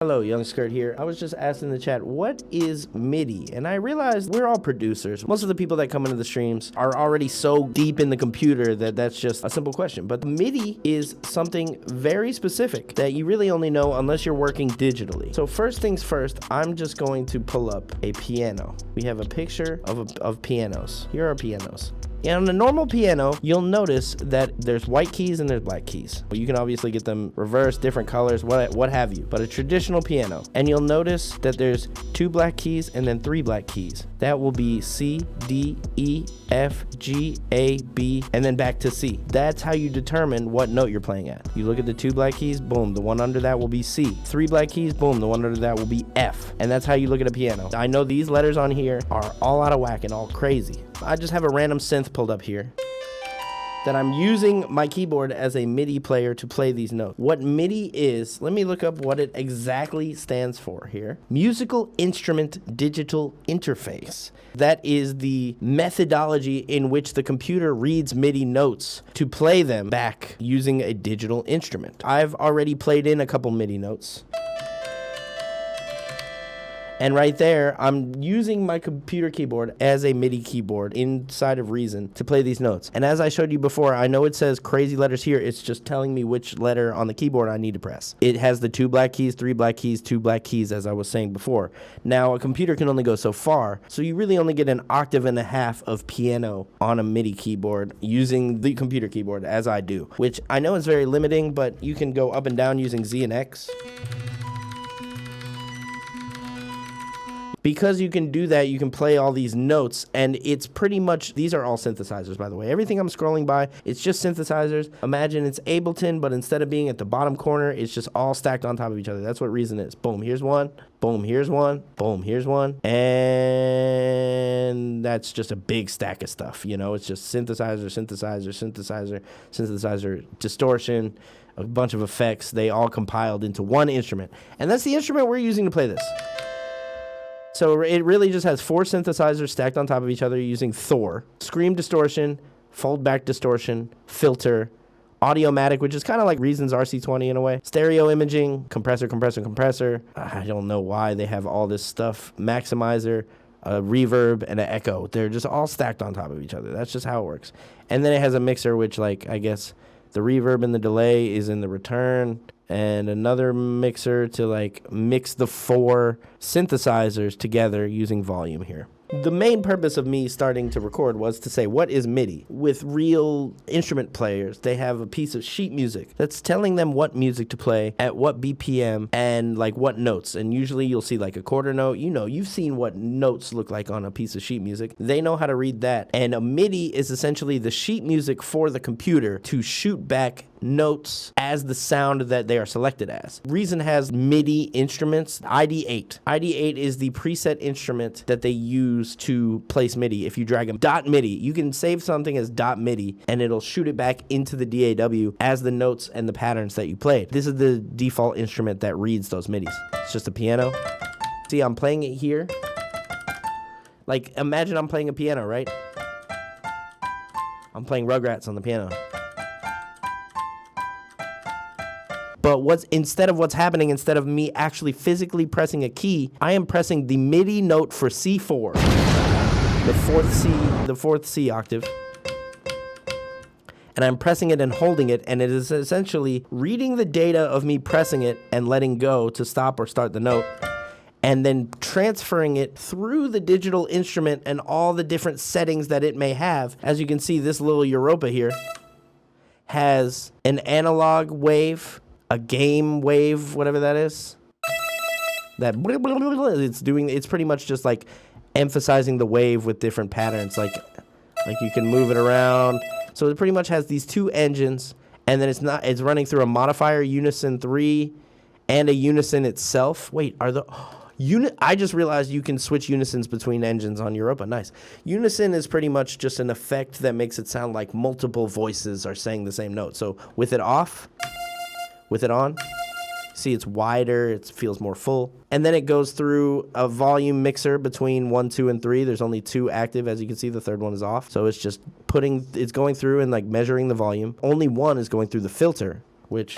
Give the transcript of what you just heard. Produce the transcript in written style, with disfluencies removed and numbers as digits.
Hello, Young Skrrt here. I was just asked in the chat, what is MIDI? And I realized we're all producers. Most of the people that come into the streams are already so deep in the computer that that's just a simple question. But MIDI is something very specific that you really only know unless you're working digitally. So first things first, I'm just going to pull up a piano. We have a picture of pianos. Here are pianos. And on a normal piano, you'll notice that there's white keys and there's black keys. You can obviously get them reversed, different colors, what have you. But a traditional piano, and you'll notice that there's 2 black keys and then 3 black keys. That will be C, D, E, F, G, A, B, and then back to C. That's how you determine what note you're playing at. You look at the 2 black keys, boom, the one under that will be C. 3 black keys, boom, the one under that will be F. And that's how you look at a piano. I know these letters on here are all out of whack and all crazy. I just have a random synth pulled up here that I'm using my keyboard as a MIDI player to play these notes. What MIDI is, let me look up what it exactly stands for here. Musical Instrument Digital Interface. That is the methodology in which the computer reads MIDI notes to play them back using a digital instrument. I've already played in a couple MIDI notes. And right there, I'm using my computer keyboard as a MIDI keyboard inside of Reason to play these notes. And as I showed you before, I know it says crazy letters here. It's just telling me which letter on the keyboard I need to press. It has the 2 black keys, 3 black keys, 2 black keys, as I was saying before. Now, a computer can only go so far, so you really only get an octave and a half of piano on a MIDI keyboard using the computer keyboard, as I do, which I know is very limiting, but you can go up and down using Z and X. Because you can do that, you can play all these notes, and it's pretty much, these are all synthesizers, by the way. Everything I'm scrolling by, it's just synthesizers. Imagine it's Ableton, but instead of being at the bottom corner, it's just all stacked on top of each other. That's what Reason is. Boom, here's one. Boom, here's one. Boom, here's one. And that's just a big stack of stuff, you know? It's just synthesizer, synthesizer, synthesizer, synthesizer, distortion, a bunch of effects. They all compiled into one instrument. And that's the instrument we're using to play this. So it really just has 4 synthesizers stacked on top of each other using Thor. Scream distortion, fold back distortion, filter, Audiomatic, which is kind of like Reason's RC20 in a way. Stereo imaging, compressor, compressor, compressor. I don't know why they have all this stuff. Maximizer, a reverb, and an echo. They're just all stacked on top of each other. That's just how it works. And then it has a mixer, which, like, I guess the reverb and the delay is in the return, and another mixer to like mix the 4 synthesizers together using volume here. The main purpose of me starting to record was to say, what is MIDI? With real instrument players, they have a piece of sheet music that's telling them what music to play at what BPM and like what notes. And usually you'll see like a quarter note. You know, you've seen what notes look like on a piece of sheet music. They know how to read that. And a MIDI is essentially the sheet music for the computer to shoot back notes as the sound that they are selected as. Reason has MIDI instruments, ID8. ID8 is the preset instrument that they use to place MIDI. If you drag them .MIDI, you can save something as .MIDI and it'll shoot it back into the DAW as the notes and the patterns that you played. This is the default instrument that reads those MIDIs. It's just a piano. See, I'm playing it here. Like, imagine I'm playing a piano, right? I'm playing Rugrats on the piano. But instead of me actually physically pressing a key, I am pressing the MIDI note for C4, the fourth C octave. And I'm pressing it and holding it, and it is essentially reading the data of me pressing it and letting go to stop or start the note, and then transferring it through the digital instrument and all the different settings that it may have. As you can see, this little Europa here has an analog wave, a game wave, whatever that is. That it's pretty much just like emphasizing the wave with different patterns. Like you can move it around. So it pretty much has these 2 engines, and then it's running through a modifier, Unison 3, and a Unison itself. Wait, I just realized you can switch unisons between engines on Europa. Nice. Unison is pretty much just an effect that makes it sound like multiple voices are saying the same note. So with it off, with it on, see, it's wider, it feels more full. And then it goes through a volume mixer between 1, 2, and 3. There's only 2 active, as you can see, the third one is off. So it's just it's going through and like measuring the volume. Only 1 is going through the filter, which